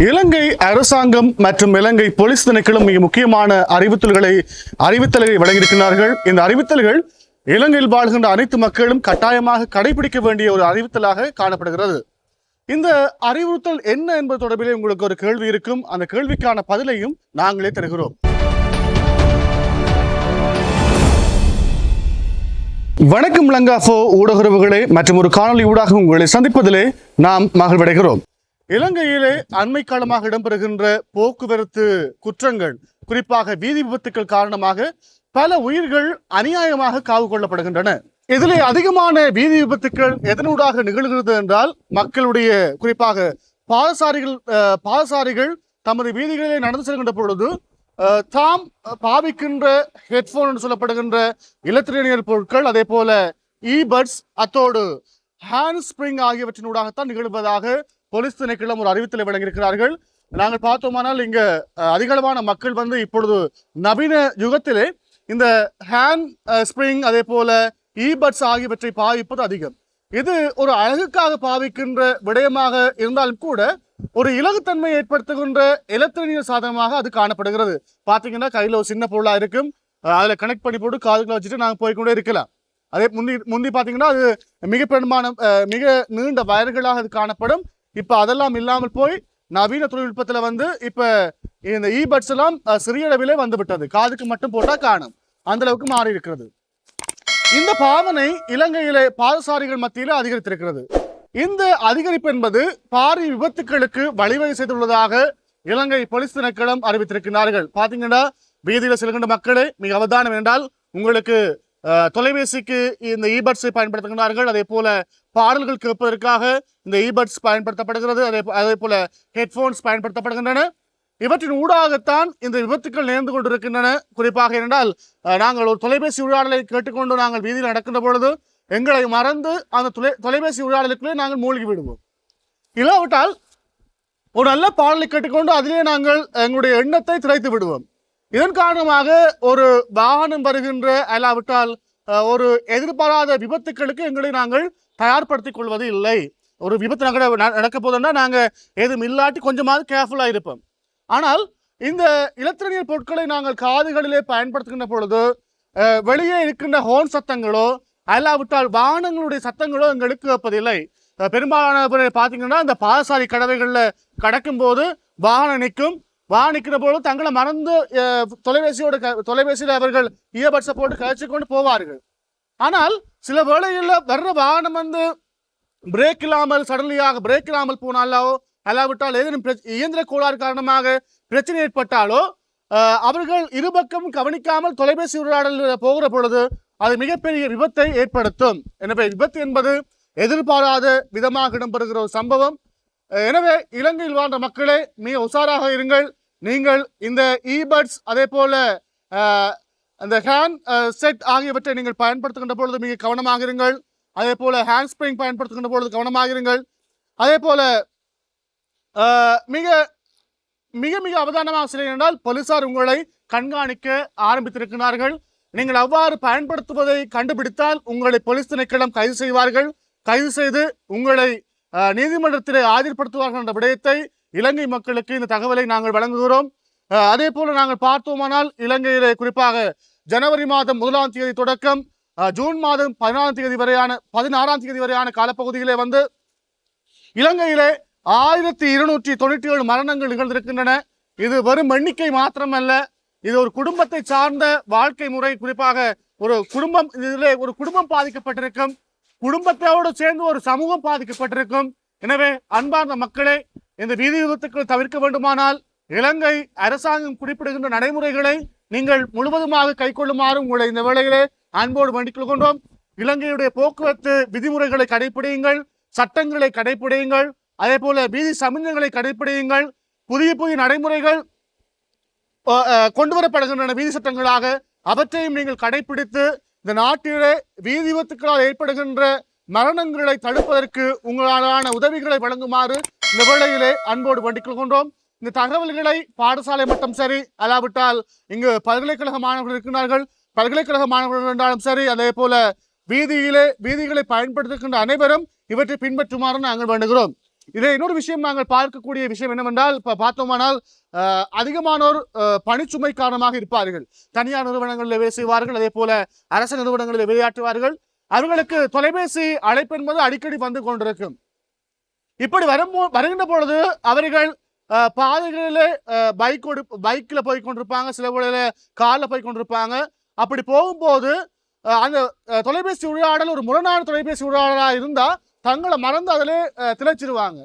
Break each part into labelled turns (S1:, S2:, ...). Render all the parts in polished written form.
S1: இலங்கை அரசாங்கம் மற்றும் இலங்கை போலீஸ் திணைக்களம் மிக முக்கியமான அறிவித்தல்களை வழங்கியிருக்கிறார்கள். இந்த அறிவித்தல்கள் இலங்கையில் வாழ்கின்ற அனைத்து மக்களும் கட்டாயமாக கடைபிடிக்க வேண்டிய ஒரு அறிவித்தலாக காணப்படுகிறது. இந்த அறிவுறுத்தல் என்ன என்பது தொடர்பிலே உங்களுக்கு ஒரு கேள்வி இருக்கும். அந்த கேள்விக்கான பதிலையும் நாங்களே தருகிறோம். வணக்கம் லங்காஃபோ ஊடகர்களே, மற்றும் ஒரு காணொலி ஊடாக உங்களை சந்திப்பதிலே நாம் மகிழ்வடைகிறோம். இலங்கையிலே அண்மை காலமாக இடம்பெறுகின்ற போக்குவரத்து குற்றங்கள், குறிப்பாக வீதி விபத்துக்கள் காரணமாக பல உயிர்கள் அநியாயமாக காவு கொள்ளப்படுகின்றன. இதிலே அதிகமான வீதி விபத்துக்கள் எதனூடாக நிகழ்கிறது என்றால், மக்களுடைய குறிப்பாக பாதசாரிகள் தமது வீதிகளிலே நடந்து செல்கின்ற பொழுது தாம் பாவிக்கின்ற ஹெட்போன் என்று சொல்லப்படுகின்ற இலத்திரனியல் பொருட்கள், அதே போல இபட்ஸ், அத்தோடு ஹேண்ட் ஸ்பிரிங் ஆகியவற்றினூடாகத்தான் நிகழ்வதாக போலீஸ் திணைக்களம் ஒரு அறிவித்தலை வழங்கியிருக்கிறார்கள். நாங்கள் பார்த்தோமானால் இங்க அதிகளவான மக்கள் இப்பொழுது நவீன யுகத்திலே இந்த ஹேண்ட் ஸ்பிரிங் அதே போல இபட்ஸ் ஆகியவற்றை பாவிப்பது அதிகம். இது ஒரு அழகுக்காக பாவிக்கின்ற விடயமாக இருந்தாலும் கூட ஒரு இலகுத்தன்மை ஏற்படுத்துகின்ற எலக்ட்ரானிக் சாதனமாக அது காணப்படுகிறது. பார்த்தீங்கன்னா கையில் ஒரு சின்ன பொருளா இருக்கும், அதில் கனெக்ட் பண்ணி போட்டு காதுகளை வச்சுட்டு நாங்கள் போய்கொண்டே இருக்கலாம். அதே முந்தி பார்த்தீங்கன்னா அது மிக நீண்ட வயர்களாக அது காணப்படும். இப்போ அதெல்லாம் இல்லாமல் போய் நவீன தொழில்நுட்பத்தில் இப்போ இந்த இபட்ஸ் எல்லாம் சிறிய அளவிலே வந்து விட்டது. காதுக்கு மட்டும் போட்டால் காணும், அந்த அளவுக்கு மாறி இருக்கிறது. இந்த பாவனை இலங்கையிலே பாதசாரிகள் மத்தியிலே அதிகரித்திருக்கிறது. இந்த அதிகரிப்பு என்பது பாரி விபத்துக்களுக்கு வழிவகை செய்துள்ளதாக இலங்கை போலீஸ் திணைக்களம் அறிவித்திருக்கிறார்கள். பார்த்தீங்கன்னா வீதியில் செல்கின்ற மக்களே மிக அவதானம் என்றால், உங்களுக்கு தொலைபேசிக்கு இந்த இபட்ஸை பயன்படுத்துகிறார்கள். அதே போல பாடல்கள் கேட்பதற்காக இந்த இபட்ஸ் பயன்படுத்தப்படுகிறது. அதே போல ஹெட்போன்ஸ் பயன்படுத்தப்படுகின்றன. இவற்றின் ஊடாகத்தான் இந்த விபத்துக்கள் நேர்ந்து கொண்டிருக்கின்றன. குறிப்பாக என்றால், நாங்கள் ஒரு தொலைபேசி உரையாடலை கேட்டுக்கொண்டு நாங்கள் வீதியில் நடக்கின்ற பொழுது எங்களை மறந்து அந்த தொலைபேசி உரையாடலுக்குள்ளே நாங்கள் மூழ்கி விடுவோம். இல்லாவிட்டால் ஒரு நல்ல பாடலை கேட்டுக்கொண்டு அதிலே நாங்கள் எங்களுடைய எண்ணத்தை திரைத்து விடுவோம். இதன் காரணமாக ஒரு வாகனம் வருகின்ற அல்லாவிட்டால் ஒரு எதிர்பாராத விபத்துக்களுக்கு எங்களை நாங்கள் தயார்படுத்திக் கொள்வது இல்லை. ஒரு விபத்து நடக்க போதுன்னா நாங்கள் எதுவும் இல்லாட்டி கொஞ்சமாவது கேர்ஃபுல்லாக இருப்போம். ஆனால் இந்த இலத்திரனியல் பொருட்களை நாங்கள் காதுகளிலே பயன்படுத்துகின்ற பொழுது வெளியே இருக்கின்ற ஹோர்ன் சத்தங்களோ அல்லாவிட்டால் வாகனங்களுடைய சத்தங்களோ எங்களுக்கு வைப்பதில்லை. பெரும்பாலான பார்த்தீங்கன்னா இந்த பாதசாரி கடவைகளில் கடக்கும் போது வாகனம் நிற்கிற போது தங்களை மறந்து தொலைபேசியில் அவர்கள் இயர்பட்ஸை போட்டு கழிச்சு கொண்டு போவார்கள். ஆனால் சில வேளைகளில் வர்ற வாகனம் பிரேக் இல்லாமல் சடன்லியாக பிரேக் இல்லாமல் போனாலோ அல்லாவிட்டால் ஏதேனும் இயந்திர கோளாறு காரணமாக பிரச்சனை ஏற்பட்டாலோ அவர்கள் இருபக்கம் கவனிக்காமல் தொலைபேசி உரையாடல் போகிற பொழுது அது மிகப்பெரிய விபத்தை ஏற்படுத்தும். எனவே விபத்து என்பது எதிர்பாராத விதமாக இடம்பெறுகிற ஒரு சம்பவம். எனவே இலங்கையில் வாழ்ந்த மக்களே மிக உஷாராக இருங்கள். நீங்கள் இந்த இபட்ஸ் அதே போல அந்த ஹேண்ட் செட் ஆகியவற்றை நீங்கள் பயன்படுத்துகின்ற பொழுது மிக கவனமாக இருங்கள். அதே போல ஹேண்ட் ஸ்பிரிங் பயன்படுத்துகின்ற பொழுது கவனமாக இருங்கள். அதே போல மிக மிக மிக அவதானமாக செய்ய என்றால் போலீசார் உங்களை கண்காணிக்க ஆரம்பித்திருக்கிறார்கள். நீங்கள் அவ்வாறு பயன்படுத்துவதை கண்டுபிடித்தால் உங்களை போலீஸ் திணைக்களம் கைது செய்வார்கள். கைது செய்து உங்களை நீதிமன்றத்திலே ஆஜர்படுத்துவார்கள் என்ற விடயத்தை இலங்கை மக்களுக்கு இந்த தகவலை நாங்கள் வழங்குகிறோம். அதே போல நாங்கள் பார்த்தோமானால் இலங்கையிலே குறிப்பாக ஜனவரி மாதம் 1ஆம் தேதி தொடக்கம் ஜூன் மாதம் 16ஆம் தேதி வரையான காலப்பகுதியிலே இலங்கையிலே 1297 மரணங்கள் நிகழ்ந்திருக்கின்றன. இது வெறும் எண்ணிக்கை மாத்திரமல்ல, இது ஒரு குடும்பத்தை சார்ந்த வாழ்க்கை முறை. குறிப்பாக ஒரு குடும்பம் பாதிக்கப்பட்டிருக்கும், குடும்பத்தோடு சேர்ந்து ஒரு சமூகம் பாதிக்கப்பட்டிருக்கும். எனவே அன்பார்ந்த மக்களே, இந்த வீதி விபத்துக்கள் தவிர்க்க வேண்டுமானால் இலங்கை அரசாங்கம் குறிப்பிடுகின்ற நடைமுறைகளை நீங்கள் முழுவதுமாக கைக்கொள்ளுமாறு உங்களை இந்த வேளையிலே அன்போடு வேண்டிக் கொள்கின்றோம். இலங்கையுடைய போக்குவரத்து விதிமுறைகளை கடைபிடியுங்கள், சட்டங்களை கடைபிடியுங்கள். அதே போல வீதி சமிஞ்சங்களை கடைபிடியுங்கள். புதிய நடைமுறைகள் கொண்டு வரப்படுகின்றன வீதி சட்டங்களாக. அவற்றையும் நீங்கள் கடைபிடித்து இந்த நாட்டிலே வீதி விபத்துக்களால் ஏற்படுகின்ற மரணங்களை தடுப்பதற்கு உங்களாலான உதவிகளை வழங்குமாறு இந்த வேளையிலே அன்போடு வேண்டிக் கொள்கின்றோம். இந்த தகவல்களை பாடசாலை மட்டும் சரி, அல்லாவிட்டால் இங்கு பல்கலைக்கழக மாணவர்கள் இருக்கிறார்கள், பல்கலைக்கழக மாணவர்கள் என்றாலும் சரி, அதே போல வீதிகளை பயன்படுத்துகின்ற அனைவரும் இவற்றை பின்பற்றுமாறு நாங்கள் வேண்டுகிறோம். இதில் இன்னொரு விஷயம் நாங்கள் பார்க்கக்கூடிய விஷயம் என்னவென்றால் இப்போ பார்த்தோமானால் அதிகமானோர் பணிச்சுமை காரணமாக இருப்பார்கள். தனியார் நிறுவனங்களில் வேலை செய்வார்கள், அதே போல அரசு நிறுவனங்களில் வேலையாற்றுவார்கள். அவர்களுக்கு தொலைபேசி அழைப்பு என்பது அடிக்கடி வந்து கொண்டிருக்கும். இப்படி வருகின்ற பொழுது அவர்கள் பாதைகளிலே பைக்கில் போய் கொண்டிருப்பாங்க, சில வேளையில காரில் போய் கொண்டிருப்பாங்க. அப்படி போகும்போது அந்த தொலைபேசி உரையாடல் ஒரு முரணான தொலைபேசி உரையாடலாக இருந்தால் தங்களை மறந்து அதிலே திளைச்சிருவாங்க.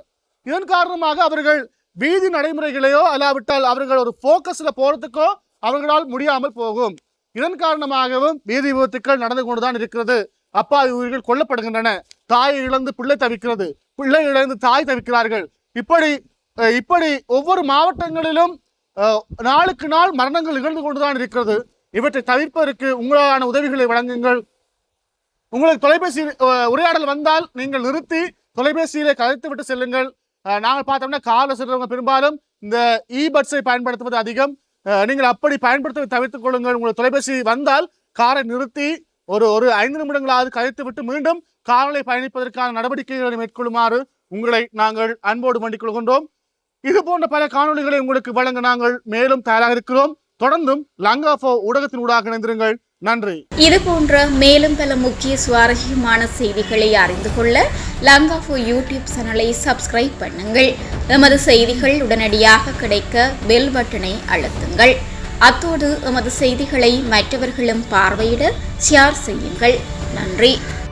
S1: இதன் காரணமாக அவர்கள் வீதி நடைமுறைகளையோ அல்லாவிட்டால் அவர்கள் ஒரு ஃபோக்கஸில் போகிறதுக்கோ அவர்களால் முடியாமல் போகும். இதன் காரணமாகவும் வீதி விபத்துக்கள் நடந்து கொண்டுதான் இருக்கிறது. அப்பாவி உயிர்கள் கொல்லப்படுகின்றன, தாயை இழந்து பிள்ளை தவிக்கிறது, பிள்ளை இழந்து தாய் தவிக்கிறார்கள். இப்படி ஒவ்வொரு மாவட்டங்களிலும் நாளுக்கு நாள் மரணங்கள் நிகழ்ந்து கொண்டுதான் இருக்கிறது. இவற்றை தவிர்ப்பதற்கு உங்களான உதவிகளை வழங்குங்கள். உங்களுக்கு தொலைபேசி உரையாடல் வந்தால் நீங்கள் நிறுத்தி தொலைபேசியிலே கதைத்து விட்டு செல்லுங்கள். நாங்கள் பார்த்தோம்னா காரில் செல்றவங்க பெரும்பாலும் இந்த இபட்ஸை பயன்படுத்துவது அதிகம். நீங்கள் அப்படி பயன்படுத்துவதை தவிர்த்துக் கொள்ளுங்கள். உங்களுக்கு தொலைபேசி வந்தால் காரை நிறுத்தி ஒரு 5 நிமிடங்களாவது கதைத்து விட்டு மீண்டும் காரில் பயணிப்பதற்கான நடவடிக்கைகளை மேற்கொள்ளுமாறு உங்களை நாங்கள் அன்போடு வேண்டிக் கொள்கின்றோம். இது போன்ற பல காணொலிகளை உங்களுக்கு வழங்க நாங்கள் மேலும் தயாராக இருக்கிறோம். தொடர்ந்தும் லங்காஃபோ ஊடகத்தின் ஊடாக இணைந்திருங்கள். நன்றி.
S2: இது போன்ற மேலும் பல முக்கிய சுவாரஸ்யமான செய்திகளை அறிந்து கொள்ள லங்காஃபோ யூடியூப் சேனலை சப்ஸ்கிரைப் பண்ணுங்கள். எமது செய்திகள் உடனடியாக கிடைக்க பெல் பட்டனை அழுத்துங்கள். அத்தோடு எமது செய்திகளை மற்றவர்களும் பார்வையிட ஷேர் செய்யுங்கள். நன்றி.